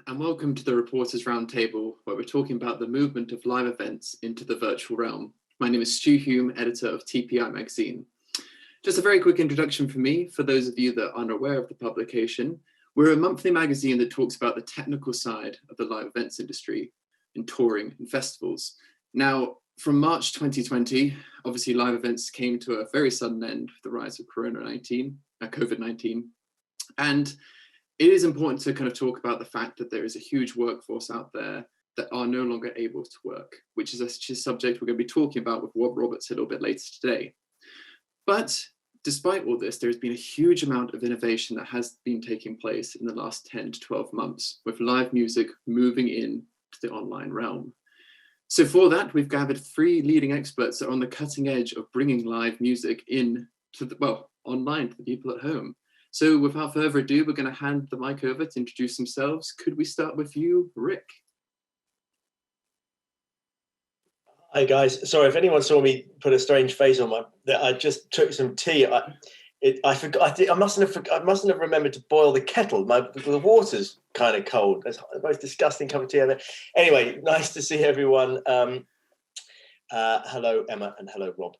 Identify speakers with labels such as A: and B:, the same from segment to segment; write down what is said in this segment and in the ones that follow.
A: and welcome to the Reporters Roundtable, where we're talking about the movement of live events into the virtual realm. My name is Stu Hume, editor of TPI magazine. Just a very quick introduction for me, for those of you that aren't aware of the publication. We're a monthly magazine that talks about the technical side of the live events industry in touring and festivals. Now, from March 2020, obviously live events came to a very sudden end with the rise of COVID-19, and it is important to kind of talk about the fact that there is a huge workforce out there that are no longer able to work, which is a subject we're going to be talking about with Rob Roberts a little bit later today. But despite all this, there's been a huge amount of innovation that has been taking place in the last 10 to 12 months, with live music moving in to the online realm. So for that, we've gathered 3 leading experts that are on the cutting edge of bringing live music in to online to the people at home. So without further ado, we're going to hand the mic over to introduce themselves. Could we start with you, Rick?
B: Hi guys, sorry if anyone saw me put a strange face on I just took some tea. I forgot. I mustn't have remembered to boil the kettle. The water's kind of cold. It's the most disgusting cup of tea ever. Anyway, nice to see everyone. Hello Emma and hello Rob.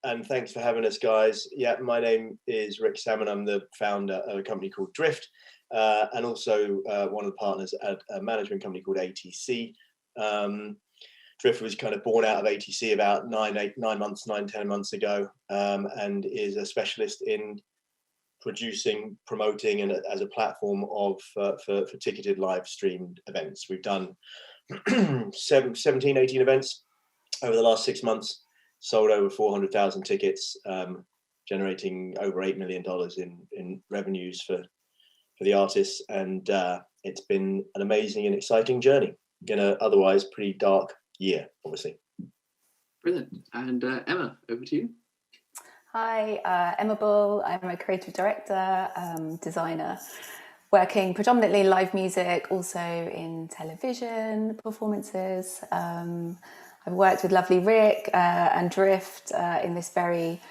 B: And thanks for having us, guys. Yeah, my name is Ric Salmon. I'm the founder of a company called Driift, and also one of the partners at a management company called ATC. Driift was kind of born out of ATC about 10 months ago, and is a specialist in producing, promoting, and as a platform for ticketed live streamed events. We've done 17, 18 events over the last 6 months. Sold over 400,000 tickets, generating over $8 million in revenues for the artists. And it's been an amazing and exciting journey in an otherwise pretty dark year, obviously.
A: Brilliant. And Emma, over to you.
C: Hi, Emma Bull. I'm a creative director, designer, working predominantly in live music, also in television performances. I've worked with lovely Rick and Driift in this very,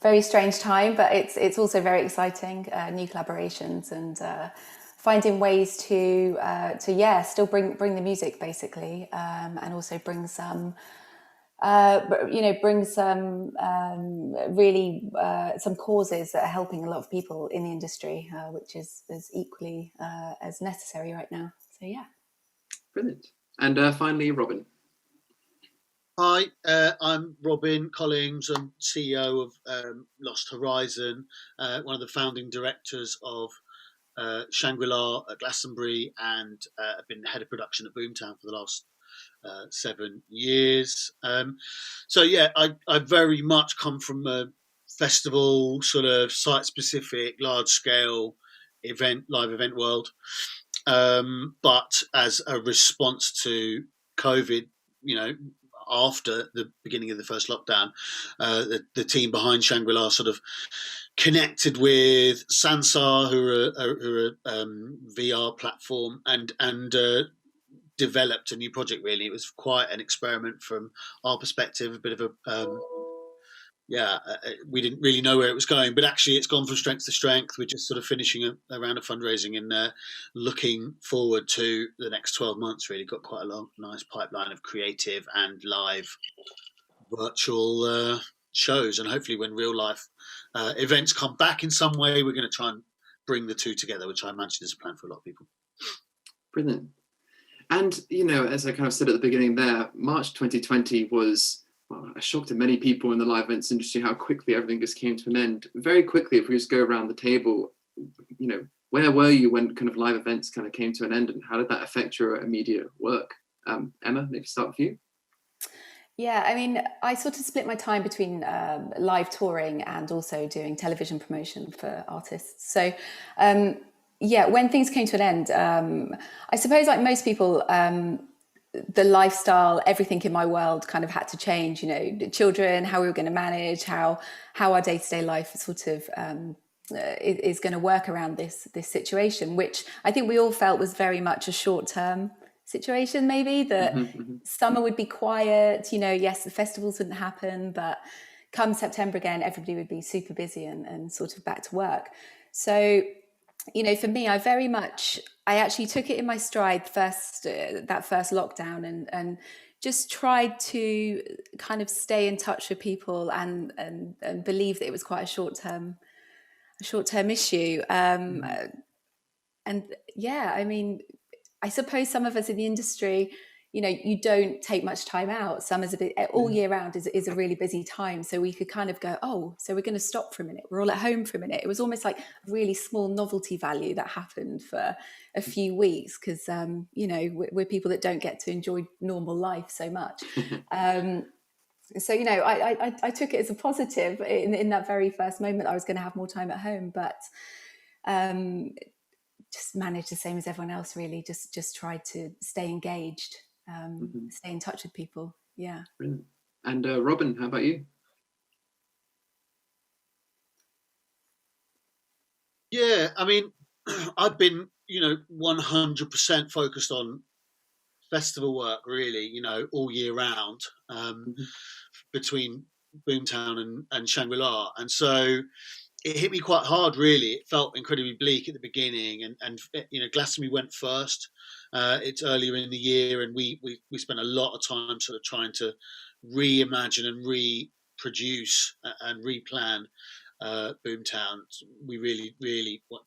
C: very strange time, but it's also very exciting, new collaborations and finding ways to still bring the music basically, and also bring some some causes that are helping a lot of people in the industry, which is equally as necessary right now. So yeah.
A: Brilliant. And finally, Robin.
D: Hi, I'm Robin Collings. I'm CEO of Lost Horizon, one of the founding directors of Shangri-La at Glastonbury, and I've been head of production at Boomtown for the last 7 years. So yeah, I very much come from a festival, sort of site-specific, large-scale live event world. But as a response to COVID, after the beginning of the first lockdown, the team behind Shangri-La sort of connected with Sansar, who are a VR platform, and developed a new project. Really, it was quite an experiment from our perspective, a bit of a we didn't really know where it was going, but actually it's gone from strength to strength. We're just sort of finishing a round of fundraising and looking forward to the next 12 months. Really got quite a nice pipeline of creative and live virtual shows, and hopefully when real life events come back in some way, we're going to try and bring the two together, which I imagine is a plan for a lot of people.
A: Brilliant. And as I kind of said at the beginning there, March 2020 was a shock to many people in the live events industry, how quickly everything just came to an end. Very quickly, if we just go around the table, where were you when kind of live events kind of came to an end, and how did that affect your immediate work? Emma, maybe start with you.
C: Yeah, I mean, I sort of split my time between live touring and also doing television promotion for artists. So when things came to an end, I suppose like most people, the lifestyle, everything in my world kind of had to change, the children, how we were going to manage, how our day-to-day life sort of is going to work around this situation, which I think we all felt was very much a short-term situation, maybe that summer would be quiet, yes, the festivals wouldn't happen, but come September again, everybody would be super busy and sort of back to work. So for me, I actually took it in my stride that first lockdown, and just tried to kind of stay in touch with people and believe that it was quite a short-term issue. And yeah, I mean, I suppose some of us in the industry, you don't take much time out. Summer's all year round is a really busy time. So we could kind of go, oh, so we're going to stop for a minute. We're all at home for a minute. It was almost like a really small novelty value that happened for a few weeks because, we're people that don't get to enjoy normal life so much. So, I took it as a positive in that very first moment. I was going to have more time at home, but just manage the same as everyone else, really. Just try to stay engaged, stay in touch with people. Yeah.
A: Brilliant. And Robin, how about you?
D: Yeah, I mean, I've been, 100% focused on festival work, really, all year round, between Boomtown and Shangri-La. And so it hit me quite hard, really. It felt incredibly bleak at the beginning, and Glastonbury went first. It's earlier in the year, and we spent a lot of time sort of trying to reimagine and reproduce and replan Boomtown. We really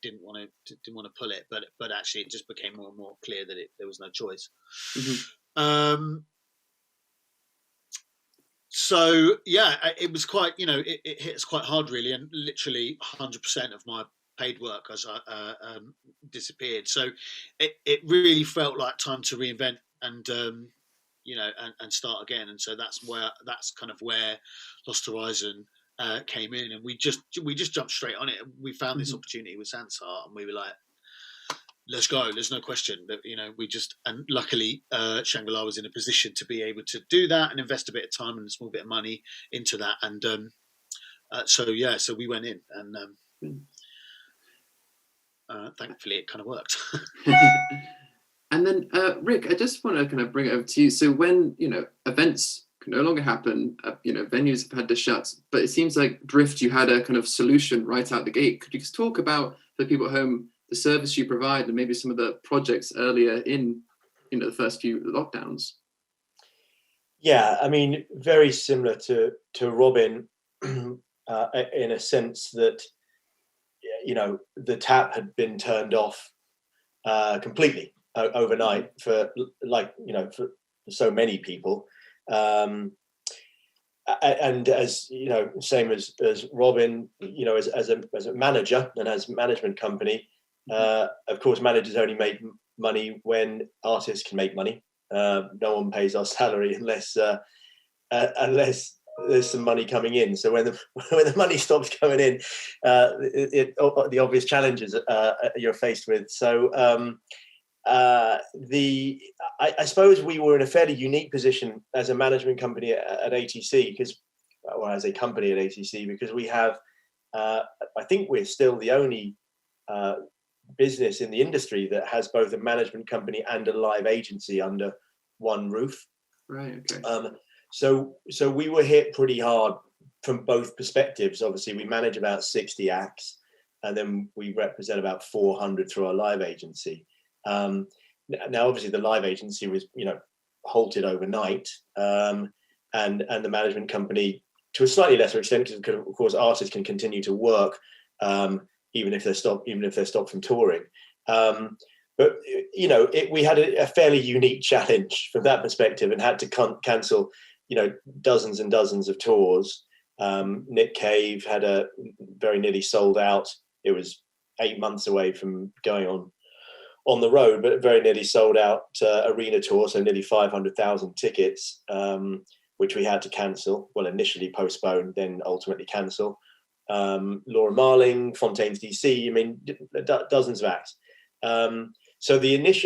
D: didn't want to pull it, but actually it just became more and more clear that there was no choice. So yeah, it was quite, it hit us quite hard, really, and literally 100% of my paid work as disappeared. So it really felt like time to reinvent and and start again. And so that's kind of where Lost Horizon came in, and we just jumped straight on it. We found this opportunity with Sansart, and we were like, let's go. There's no question that, and luckily Shangri-La was in a position to be able to do that and invest a bit of time and a small bit of money into that. And so we went in, and thankfully it kind of worked.
A: And then Rick, I just want to kind of bring it over to you. So when, events can no longer happen, venues have had to shut, but it seems like Driift, you had a kind of solution right out the gate. Could you just talk about, for people at home, the service you provide and maybe some of the projects earlier in, the first few lockdowns?
B: Yeah, I mean, very similar to Robin, in a sense that, the tap had been turned off completely overnight for so many people. And as same as Robin, as a manager and as a management company, of course, managers only make money when artists can make money. No one pays our salary unless there's some money coming in. So when the money stops coming in, the obvious challenges you're faced with. So I suppose we were in a fairly unique position as a management company at ATC as a company at ATC, because we have, I think we're still the only business in the industry that has both a management company and a live agency under one roof.
A: Right. Okay.
B: So we were hit pretty hard from both perspectives. Obviously, we manage about 60 acts, and then we represent about 400 through our live agency. Now, obviously, the live agency was, halted overnight, and the management company, to a slightly lesser extent, because of course artists can continue to work even if they're stopped from touring. But we had a fairly unique challenge from that perspective, and had to cancel, dozens and dozens of tours. Nick Cave had a very nearly sold out. It was 8 months away from going on the road, but very nearly sold out arena tour, so nearly 500,000 tickets, which we had to cancel. Well, initially postpone, then ultimately cancel. Laura Marling, Fontaine's DC, I mean, dozens of acts. So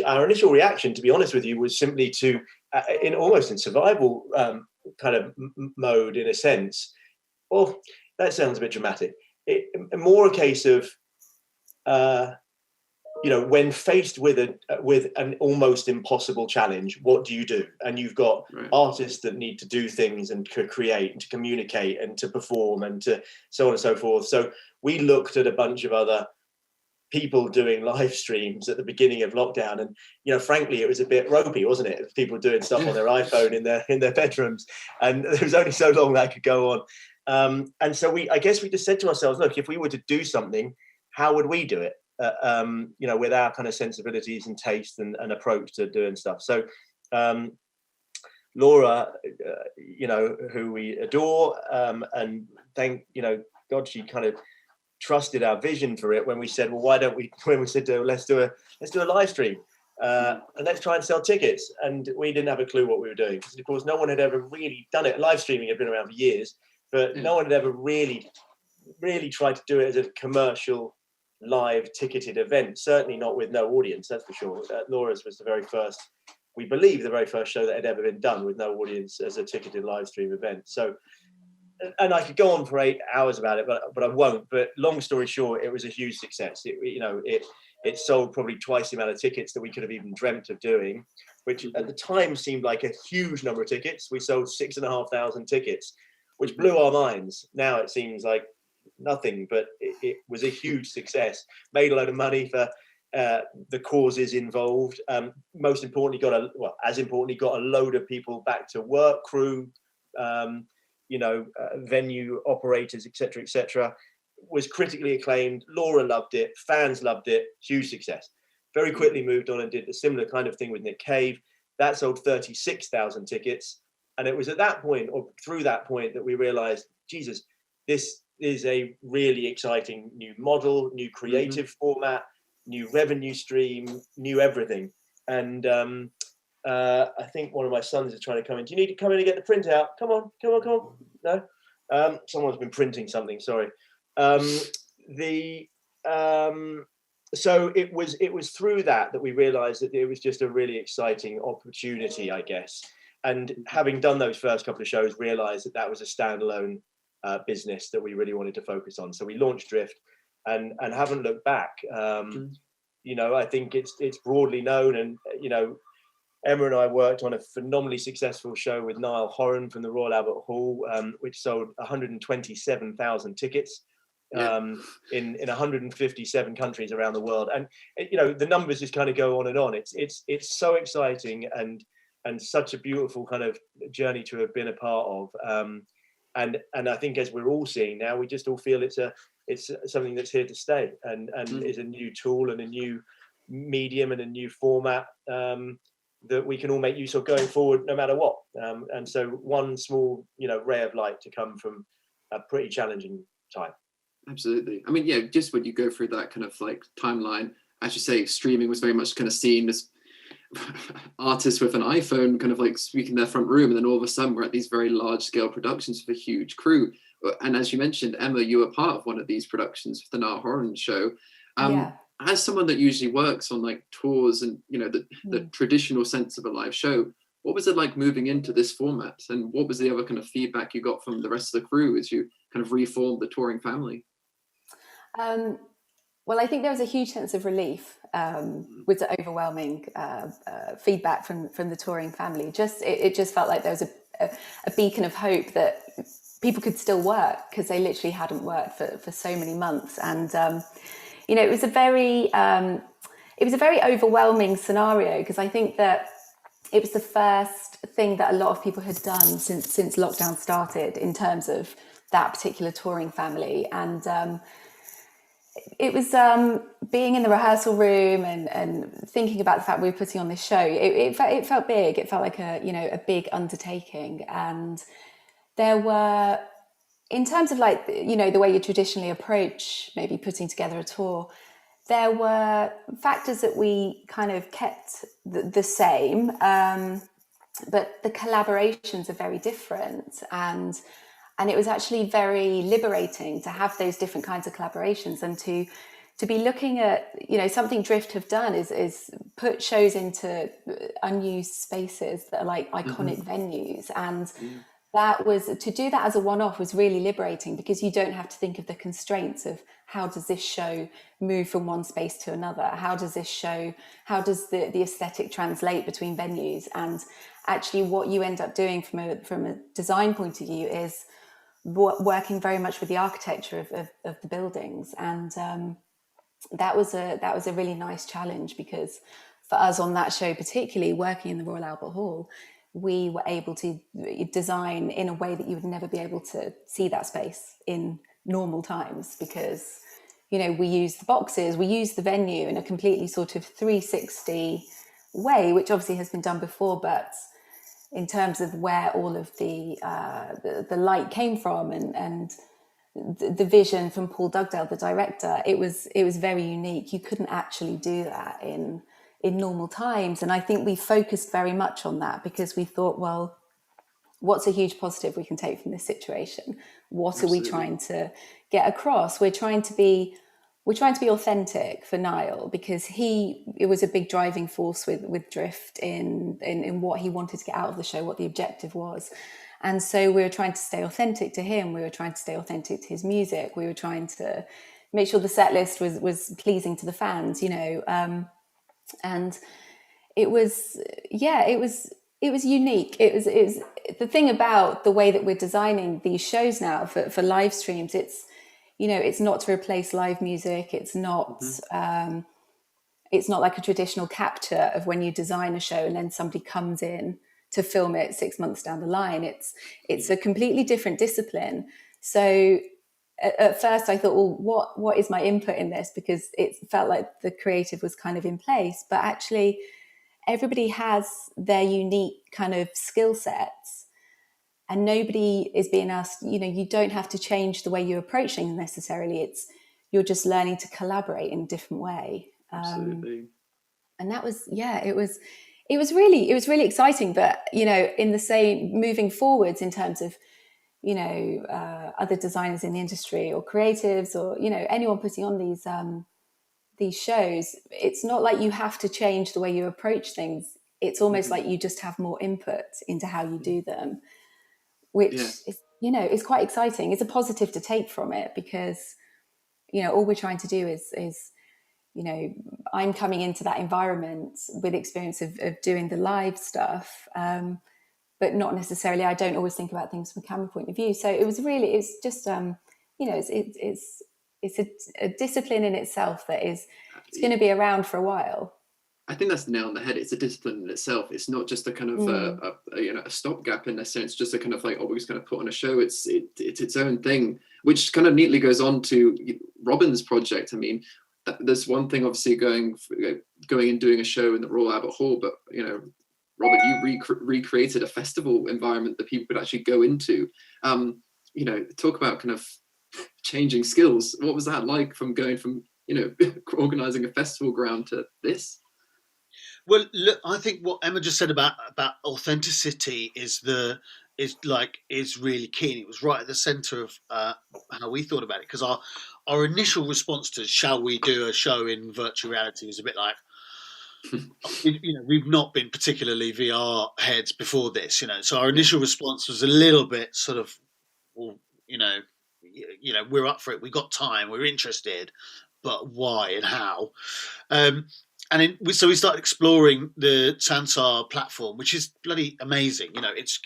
B: our initial reaction, to be honest with you, was simply to, almost in survival kind of mode, in a sense. Well, that sounds a bit dramatic. More a case of, when faced with an almost impossible challenge, what do you do? And you've got artists that need to do things and to create and to communicate and to perform and to so on and so forth. So we looked at a bunch of other people doing live streams at the beginning of lockdown, and frankly, it was a bit ropey, wasn't it? People doing stuff on their iPhone in their bedrooms, and there was only so long that could go on. And so I guess we just said to ourselves, look, if we were to do something, how would we do it? With our kind of sensibilities and taste and approach to doing stuff. So Laura, who we adore, and thank God, she kind of trusted our vision for it when we said, well, why don't we? When we said, let's do a live stream, and let's try and sell tickets. And we didn't have a clue what we were doing, because of course no one had ever really done it. Live streaming had been around for years, but no one had ever really tried to do it as a commercial live ticketed event. Certainly not with no audience, that's for sure. Laura's was the very first show that had ever been done with no audience as a ticketed live stream event. So, and I could go on for 8 hours about it, but I won't. But long story short, it was a huge success. It sold probably twice the amount of tickets that we could have even dreamt of doing, which at the time seemed like a huge number of tickets. We sold 6,500 tickets, which blew our minds. Now it seems like nothing, but it was a huge success. Made a load of money for the causes involved. Most importantly, got a load of people back to work, crew, venue operators, etc. Was critically acclaimed. Laura loved it. Fans loved it. Huge success. Very quickly moved on and did a similar kind of thing with Nick Cave. That sold 36,000 tickets. And it was at that point, or through that point, that we realized, Jesus, this is a really exciting new model, new creative format, new revenue stream, new everything. And I think one of my sons is trying to come in. Do you need to come in and get the printout? Come on. No? Someone's been printing something, sorry. So it was through that we realized that it was just a really exciting opportunity, I guess. And having done those first couple of shows, realized that was a standalone business that we really wanted to focus on. So we launched Driift and haven't looked back. I think it's broadly known, and Emma and I worked on a phenomenally successful show with Niall Horan from the Royal Albert Hall, which sold 127,000 tickets in 157 countries around the world. And the numbers just kind of go on and on. It's so exciting and such a beautiful kind of journey to have been a part of. And I think, as we're all seeing now, we just all feel it's something that's here to stay, and is a new tool and a new medium and a new format that we can all make use of going forward, no matter what. And so one small, ray of light to come from a pretty challenging time.
A: Absolutely. I mean, just when you go through that kind of like timeline, as you say, streaming was very much kind of seen as artists with an iPhone kind of like speaking their front room, and then all of a sudden we're at these very large scale productions with a huge crew. And as you mentioned, Emma, you were part of one of these productions with the Niall Horan show. As someone that usually works on like tours and the traditional sense of a live show, what was it like moving into this format, and what was the other kind of feedback you got from the rest of the crew as you kind of reformed the touring family?
C: Well, I think there was a huge sense of relief with the overwhelming feedback from the touring family. It just felt like there was a beacon of hope that people could still work, because they literally hadn't worked for so many months. And it was a very overwhelming scenario, because I think that it was the first thing that a lot of people had done since lockdown started in terms of that particular touring family. And it was being in the rehearsal room and thinking about the fact we were putting on this show. It felt big. It felt like a big undertaking. And there were, in terms of like, the way you traditionally approach maybe putting together a tour, there were factors that we kind of kept the same, but the collaborations are very different. And it was actually very liberating to have those different kinds of collaborations, and to be looking at, something Driift have done is put shows into unused spaces that are like iconic venues. And that was, to do that as a one-off was really liberating, because you don't have to think of the constraints of how does this show move from one space to another? How does the aesthetic translate between venues? And actually what you end up doing from a design point of view is working very much with the architecture of the buildings. And that was a really nice challenge, because for us on that show, particularly working in the Royal Albert Hall, we were able to design in a way that you would never be able to see that space in normal times, because, you know, we use the boxes, we use the venue in a completely sort of 360 way, which obviously has been done before, but in terms of where all of the light came from, and the vision from Paul Dugdale, the director, it was very unique. You couldn't actually do that in normal times. And I think we focused very much on that, because we thought, well, what's a huge positive we can take from this situation? What
A: Absolutely.
C: are we trying to get across? We're trying to be authentic for Niall, because it was a big driving force with Driift in what he wanted to get out of the show, what the objective was. And so we were trying to stay authentic to him. We were trying to stay authentic to his music. We were trying to make sure the set list was pleasing to the fans, you know. And it was unique. It was the thing about the way that we're designing these shows now for live streams. It's, you know, it's not to replace live music. It's not. It's not like a traditional capture of when you design a show and then somebody comes in to film it 6 months down the line. It's a completely different discipline. So at first I thought, well, what is my input in this? Because it felt like the creative was kind of in place, but actually everybody has their unique kind of skill sets, and nobody is being asked, you know, you don't have to change the way you're approaching necessarily. You're just learning to collaborate in a different way.
A: Absolutely.
C: And that was, it was really exciting. But, you know, in the same, moving forwards in terms of, you know, other designers in the industry or creatives or, you know, anyone putting on these shows, it's not like you have to change the way you approach things. It's almost like you just have more input into how you do them, which is, you know, is quite exciting. It's a positive to take from it, because, you know, all we're trying to do is, you know, I'm coming into that environment with experience of doing the live stuff, but not necessarily, I don't always think about things from a camera point of view. So it's just, you know, it's a discipline in itself that it's going to be around for a while.
A: I think that's the nail on the head. It's a discipline in itself. It's not just a kind of a stopgap in necessarily. It's just a kind of like, oh, we're just going to put on a show. It's its own thing, which kind of neatly goes on to Robin's project. I mean, there's one thing obviously going and doing a show in the Royal Albert Hall, but, you know, Robin, you recreated a festival environment that people could actually go into. You know, talk about kind of changing skills. What was that like, from going from, you know, organizing a festival ground to this?
D: Well, look, I think what Emma just said about authenticity is really key. It was right at the centre of how we thought about it, because our initial response to shall we do a show in virtual reality was a bit like, you know, we've not been particularly VR heads before this, you know, so our initial response was a little bit sort of, well, you know, we're up for it, we got time, we're interested, but why and how? So we started exploring the Sansar platform, which is bloody amazing. You know, it's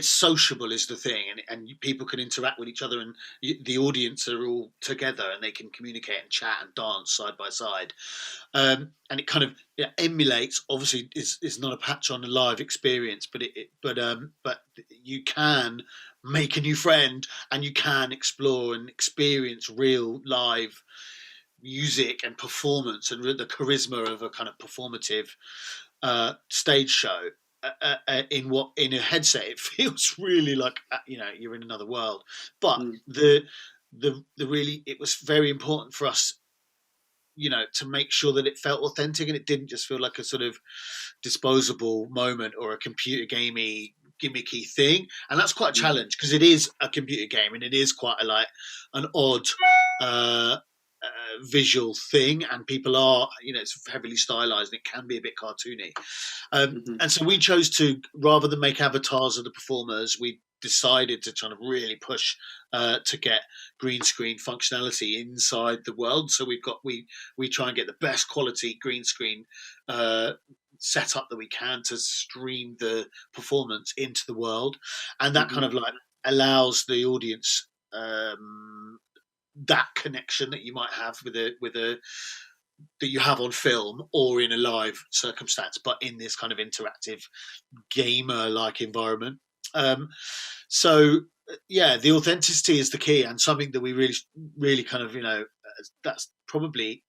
D: sociable is the thing, and people can interact with each other, and the audience are all together, and they can communicate and chat and dance side by side. And it kind of emulates. Obviously, is not a patch on a live experience, but you can make a new friend, and you can explore and experience real live music and performance and the charisma of a kind of performative stage show in a headset. It feels really like, you know, you're in another world. But the really, it was very important for us, you know, to make sure that it felt authentic and it didn't just feel like a sort of disposable moment or a computer gamey gimmicky thing. And that's quite a challenge, because it is a computer game and it is quite an odd visual thing, and people are, you know, it's heavily stylized and it can be a bit cartoony. And so we chose to, rather than make avatars of the performers, we decided to kind of really push to get green screen functionality inside the world. So we try and get the best quality green screen setup that we can to stream the performance into the world, and that kind of like allows the audience that connection that you might have with a that you have on film or in a live circumstance, but in this kind of interactive gamer-like environment. So yeah, the authenticity is the key, and something that we really kind of, that's probably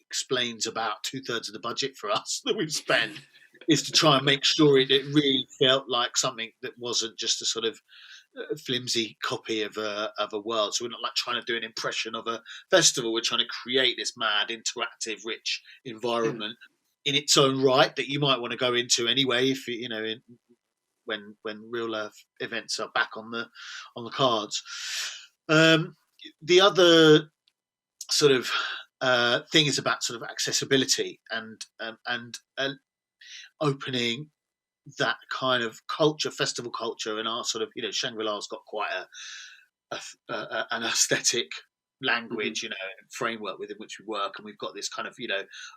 D: explains about 2/3 of the budget for us that we've spent, is to try and make sure it really felt like something that wasn't just a sort of flimsy copy of a world. So we're not like trying to do an impression of a festival. We're trying to create this mad, interactive, rich environment in its own right that you might want to go into anyway, if when real events are back on the cards. The other sort of thing is about sort of accessibility and opening that kind of culture, festival culture, and our sort of, Shangri-La's got quite an aesthetic language, framework within which we work, and we've got this kind of,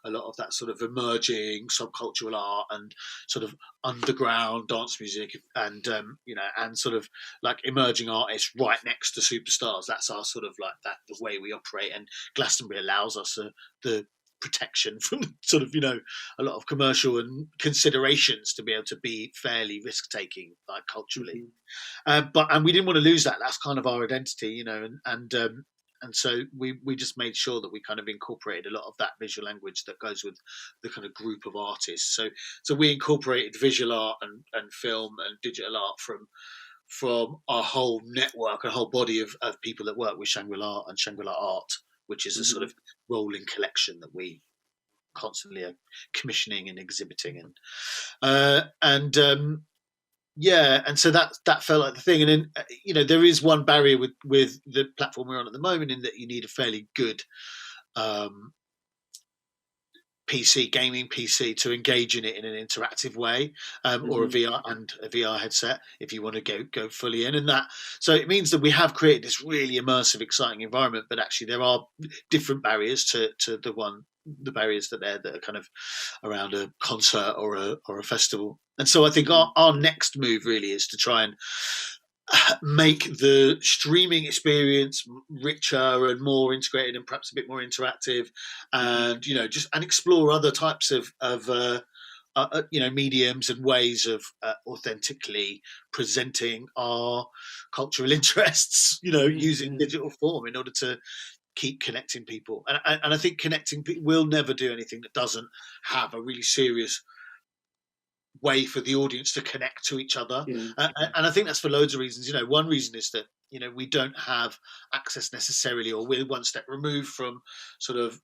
D: a lot of that sort of emerging subcultural art and sort of underground dance music, and and sort of like emerging artists right next to superstars. That's our sort of like that the way we operate, and Glastonbury allows us the protection from sort of a lot of commercial and considerations to be able to be fairly risk taking, like culturally. But we didn't want to lose that. That's kind of our identity, and so we just made sure that we kind of incorporated a lot of that visual language that goes with the kind of group of artists. So we incorporated visual art and film and digital art from our whole network, a whole body of people that work with Shangri-La and Shangri-La Art, which is a sort of rolling collection that we constantly are commissioning and exhibiting. And so that felt like the thing. And then, there is one barrier with the platform we're on at the moment, in that you need a fairly good gaming PC to engage in it in an interactive way, or a VR headset if you want to go fully in. And that, so it means that we have created this really immersive, exciting environment, but actually there are different barriers to the barriers that are kind of around a concert or a festival. And so I think our next move really is to try and make the streaming experience richer and more integrated and perhaps a bit more interactive, and and explore other types of mediums and ways of authentically presenting our cultural interests, using digital form in order to keep connecting people. And I think connecting people, we'll never do anything that doesn't have a really serious way for the audience to connect to each other. And I think that's for loads of reasons. One reason is that we don't have access necessarily, or we're one step removed from sort of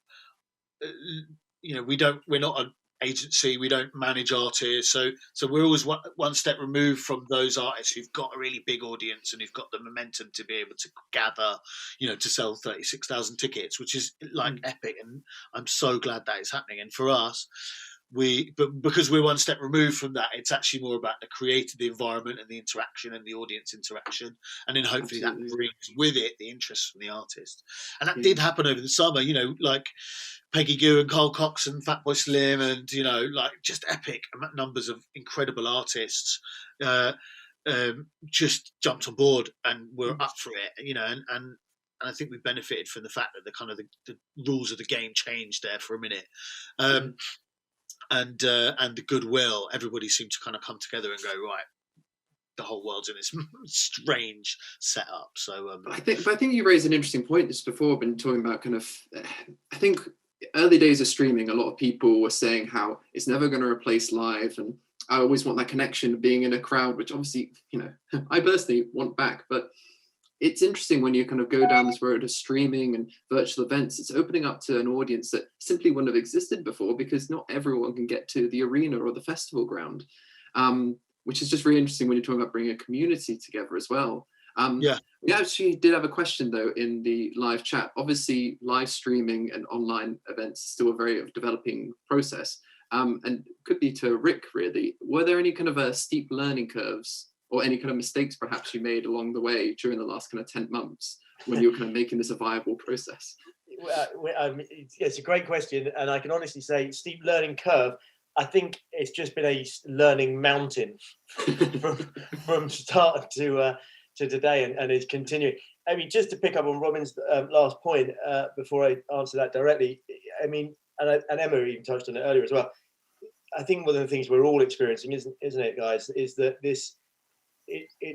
D: we're not an agency, we don't manage artists, so we're always one step removed from those artists who've got a really big audience and who've got the momentum to be able to gather, to sell 36,000 tickets, which is like epic, and I'm so glad that is happening. And for us, but because we're one step removed from that, it's actually more about the environment and the interaction and the audience interaction, and then hopefully that brings with it the interest from the artist. And that did happen over the summer, like Peggy Gou and Carl Cox and Fatboy Slim, and like just epic numbers of incredible artists just jumped on board and were up for it, and I think we benefited from the fact that the kind of the rules of the game changed there for a minute. And the goodwill, everybody seemed to kind of come together and go, right, the whole world's in this strange setup. So
A: I think you raised an interesting point just before. I've been talking about kind of, I think early days of streaming, a lot of people were saying how it's never going to replace live, and I always want that connection of being in a crowd, which obviously, I personally want back. But it's interesting when you kind of go down this road of streaming and virtual events, it's opening up to an audience that simply wouldn't have existed before, because not everyone can get to the arena or the festival ground, which is just really interesting when you're talking about bringing a community together as well. We actually did have a question though in the live chat. Obviously, live streaming and online events is still a very developing process, and could be to Rick really. Were there any kind of steep learning curves, or any kind of mistakes perhaps you made along the way during the last kind of 10 months when you were kind of making this a viable process?
B: It's a great question, and I can honestly say steep learning curve. I think it's just been a learning mountain from start to today, and it's continuing. I mean, just to pick up on Robin's last point before I answer that directly, I mean, and Emma even touched on it earlier as well. I think one of the things we're all experiencing, isn't it, guys, is that it's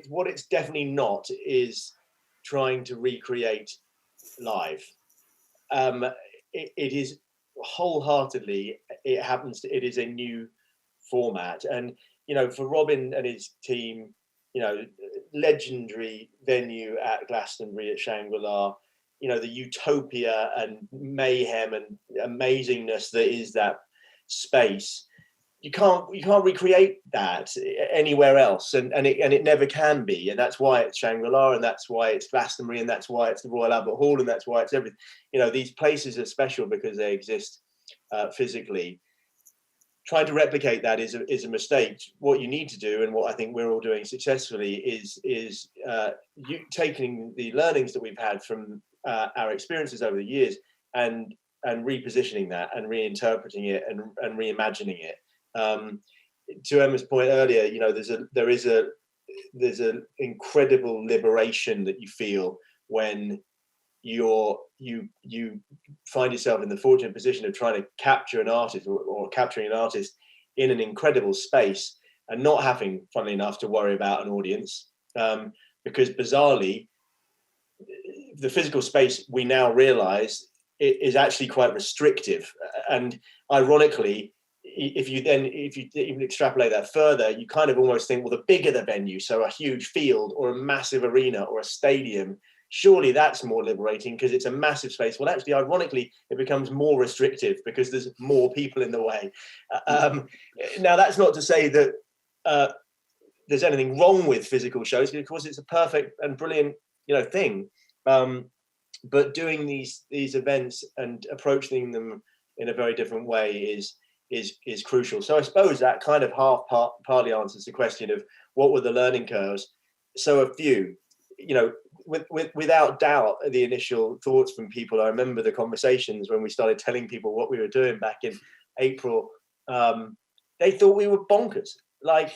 B: what it's definitely not is trying to recreate live. It is wholeheartedly, it is a new format. And, you know, for Robin and his team, you know, legendary venue at Glastonbury at Shangri-La, you know, the utopia and mayhem and amazingness that is that space. You can't recreate that anywhere else, and it never can be, and that's why it's Shangri-La, and that's why it's Glastonbury, and that's why it's the Royal Albert Hall, and that's why it's everything. You know, these places are special because they exist physically. Trying to replicate that is a mistake. What you need to do, and what I think we're all doing successfully, is you taking the learnings that we've had from our experiences over the years and repositioning that and reinterpreting it and reimagining it. To Emma's point earlier, you know, there's an incredible liberation that you feel when you find yourself in the fortunate position of trying to capture an artist or capturing an artist in an incredible space and not having, funnily enough, to worry about an audience, because bizarrely the physical space, we now realize, is actually quite restrictive. And ironically, if you even extrapolate that further, you kind of almost think, well, the bigger the venue, so a huge field or a massive arena or a stadium, surely that's more liberating because it's a massive space. Well, actually, ironically, it becomes more restrictive because there's more people in the way. Now, that's not to say that there's anything wrong with physical shows, because of course it's a perfect and brilliant, you know, thing. But doing these events and approaching them in a very different way is crucial. So I suppose that kind of partly answers the question of what were the learning curves. So a few, you know, without doubt, the initial thoughts from people, I remember the conversations when we started telling people what we were doing back in April. They thought we were bonkers. Like,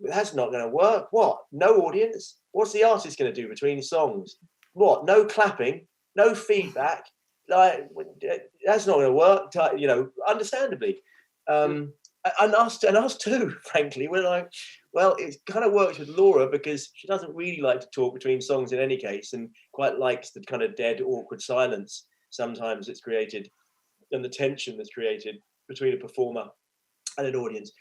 B: that's not going to work. What? No audience? What's the artist going to do between songs? What? No clapping? No feedback? Like, that's not going to work. You know, understandably. And us too, frankly. We're like, well, it kind of works with Laura because she doesn't really like to talk between songs in any case, and quite likes the kind of dead, awkward silence sometimes it's created, and the tension that's created between a performer and an audience.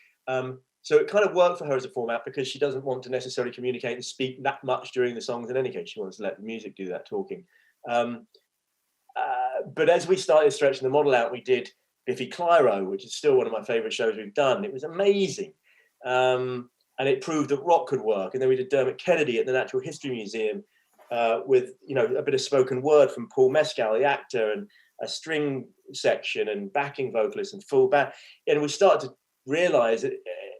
B: So it kind of worked for her as a format because she doesn't want to necessarily communicate and speak that much during the songs in any case. She wants to let the music do that talking. But as we started stretching the model out, we did Biffy Clyro, which is still one of my favorite shows we've done. It was amazing. And it proved that rock could work. And then we did Dermot Kennedy at the Natural History Museum with, you know, a bit of spoken word from Paul Mescal, the actor, and a string section and backing vocalists and full band. And we started to realize that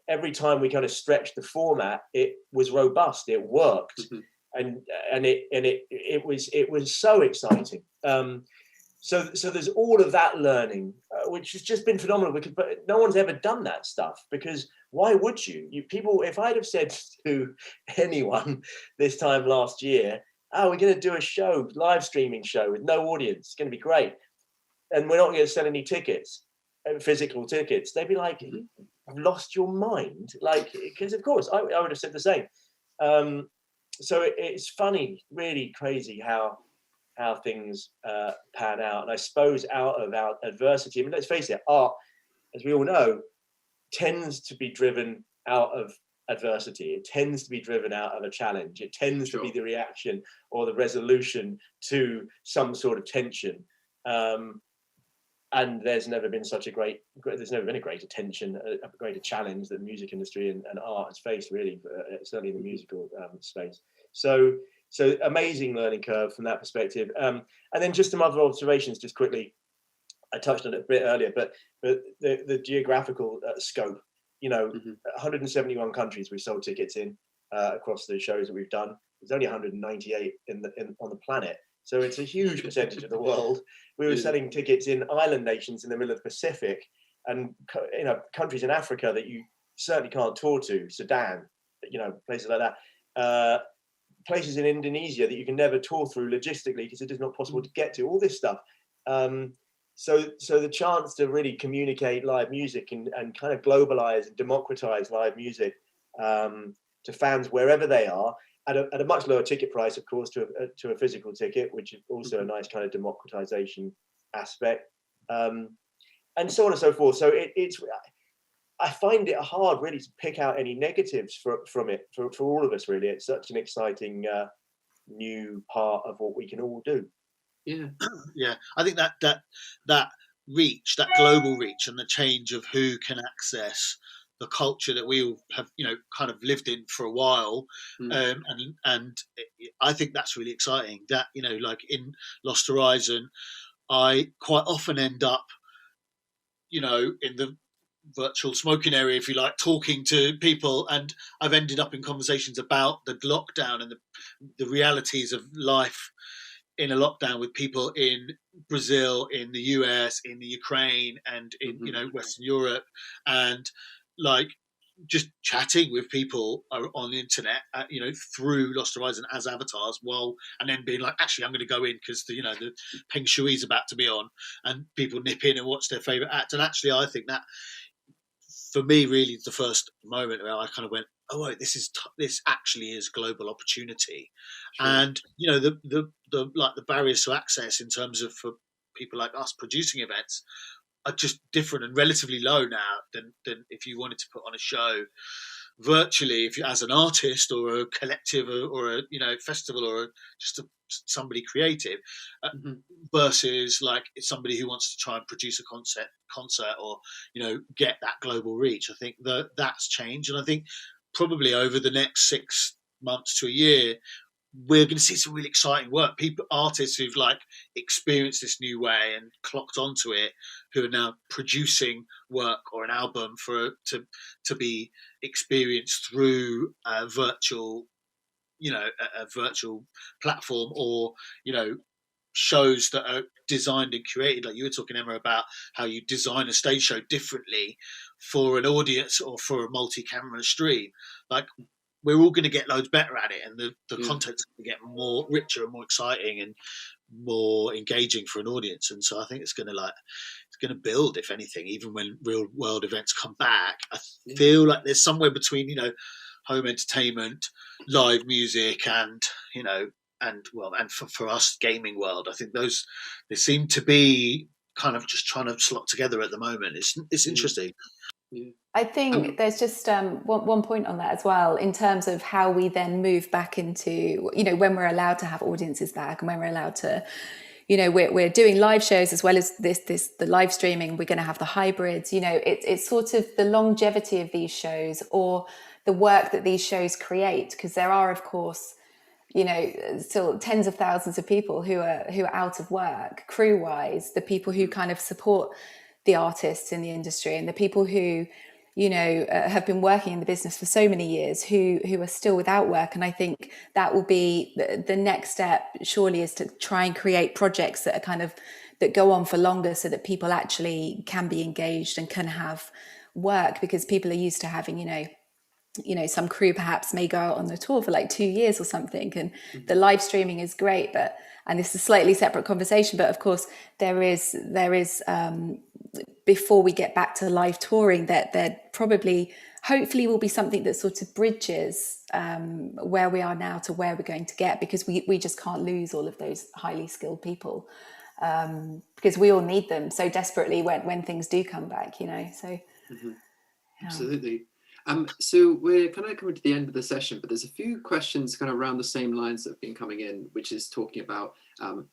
B: every time we kind of stretched the format, it was robust, it worked. Mm-hmm. And it was so exciting. So there's all of that learning, which has just been phenomenal, because but no one's ever done that stuff, because why would you? People, if I'd have said to anyone this time last year, oh, we're going to do a show, live streaming show with no audience, it's going to be great, and we're not going to sell any tickets, physical tickets, they'd be like, I've lost your mind. Like, because of course I would have said the same. So it's funny, really crazy how things pan out. And I suppose out of our adversity, I mean, let's face it, art, as we all know, tends to be driven out of adversity. It tends to be driven out of a challenge. It tends to be the reaction or the resolution to some sort of tension. And there's never been a greater tension, a greater challenge that the music industry and art has faced, really, certainly in the musical space. So amazing learning curve from that perspective. And then just some other observations, just quickly. I touched on it a bit earlier, but the geographical scope. You know, 171 countries we sold tickets in across the shows that we've done. There's only 198 on the planet, so it's a huge percentage of the world. We were selling tickets in island nations in the middle of the Pacific, and you know, countries in Africa that you certainly can't tour to, Sudan, you know, places like that. places in Indonesia that you can never tour through logistically because it is not possible to get to, all this stuff. So the chance to really communicate live music and kind of globalize and democratize live music to fans wherever they are at a much lower ticket price, of course, to a physical ticket, which is also a nice kind of democratization aspect, and so on and so forth. So I find it hard really to pick out any negatives from it for all of us. Really, it's such an exciting new part of what we can all do.
D: Yeah, I think that reach, that global reach, and the change of who can access the culture that we all have, kind of lived in for a while, and I think that's really exciting. That like in Lost Horizon, I quite often end up, in the virtual smoking area, if you like, talking to people, and I've ended up in conversations about the lockdown and the realities of life in a lockdown with people in Brazil, in the US, in the Ukraine, and in Western Europe, and like just chatting with people on the internet, through Lost Horizon as avatars, and then being like, actually, I'm going to go in because the Peng Shui's about to be on, and people nip in and watch their favorite act, and actually, I think that for me, really, the first moment where I kind of went, oh, wait, this actually is global opportunity. Sure. And the barriers to access in terms of for people like us producing events are just different and relatively low now than if you wanted to put on a show virtually, if you as an artist or a collective or a festival or just somebody creative, versus like somebody who wants to try and produce a concert or get that global reach. I think that's changed, and I think probably over the next 6 months to a year, we're going to see some really exciting work. Artists who've like experienced this new way and clocked onto it, who are now producing work or an album to be experienced through a virtual, a virtual platform, or shows that are designed and created, like you were talking, Emma, about how you design a stage show differently for an audience or for a multi-camera stream. Like, we're all going to get loads better at it, and the content's going to get more richer and more exciting and more engaging for an audience. And so I think it's going to build, if anything, even when real world events come back. I feel like there's somewhere between home entertainment, live music, and for us, gaming world. I think they seem to be kind of just trying to slot together at the moment. It's interesting.
A: Yeah.
C: I think there's just one point on that as well, in terms of how we then move back into, when we're allowed to have audiences back, and when we're allowed to, we're doing live shows as well as the live streaming. We're going to have the hybrids. It's sort of the longevity of these shows, or the work that these shows create, because there are, of course, still tens of thousands of people who are out of work, crew wise, the people who kind of support the artists in the industry, and the people who have been working in the business for so many years who are still without work. And I think that will be the next step, surely, is to try and create projects that are that go on for longer, so that people actually can be engaged and can have work, because people are used to having some crew perhaps may go out on the tour for like 2 years or something, and the live streaming is great, and this is a slightly separate conversation, but of course there is before we get back to live touring, that there probably, hopefully, will be something that sort of bridges where we are now to where we're going to get, because we just can't lose all of those highly skilled people, because we all need them so desperately when things do come back, so
A: Absolutely. So we're kind of coming to the end of the session, but there's a few questions kind of around the same lines that have been coming in, which is talking about,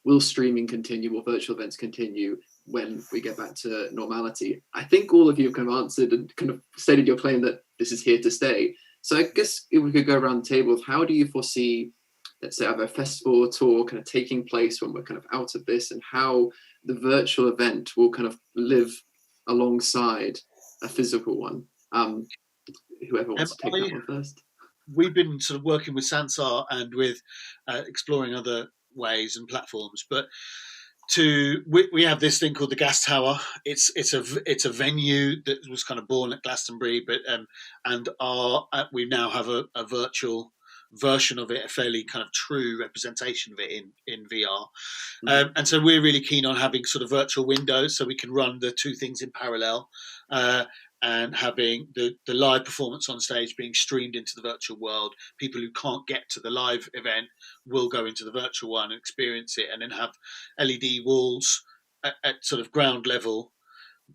A: will streaming continue or virtual events continue when we get back to normality? I think all of you have kind of answered and kind of stated your claim that this is here to stay. So I guess if we could go around the table, how do you foresee, let's say, either a festival or tour kind of taking place when we're kind of out of this, and how the virtual event will kind of live alongside a physical one? Whoever wants to take that one first.
D: We've been sort of working with Sansar and with exploring other ways and platforms, but we have this thing called the Gas Tower. It's a venue that was kind of born at Glastonbury, but we now have a virtual version of it, a fairly kind of true representation of it in VR. And so we're really keen on having sort of virtual windows so we can run the two things in parallel, and having the live performance on stage being streamed into the virtual world. People who can't get to the live event will go into the virtual one and experience it, and then have LED walls at sort of ground level,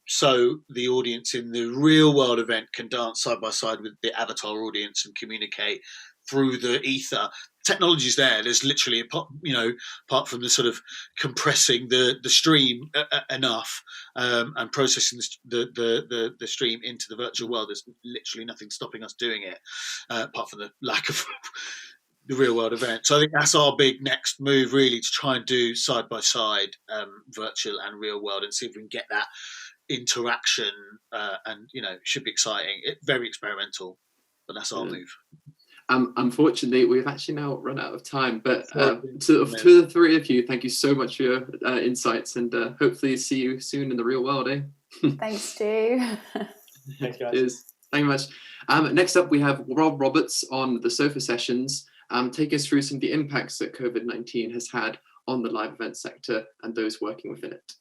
D: so the audience in the real world event can dance side by side with the avatar audience and communicate through the ether. Technology's there. There's literally, apart from the sort of compressing the stream enough, and processing the stream into the virtual world, there's literally nothing stopping us doing it, apart from the lack of the real world event. So I think that's our big next move, really, to try and do side by side virtual and real world, and see if we can get that interaction, and should be exciting. Very experimental, but that's our move.
A: Unfortunately, we've actually now run out of time, but to the three of you, thank you so much for your insights, and hopefully see you soon in the real world.
C: Thanks, Stu.
B: Thanks, guys.
A: Cheers. Thank you very much. Next up, we have Rob Roberts on the Sofa Sessions. Take us through some of the impacts that COVID-19 has had on the live event sector and those working within it.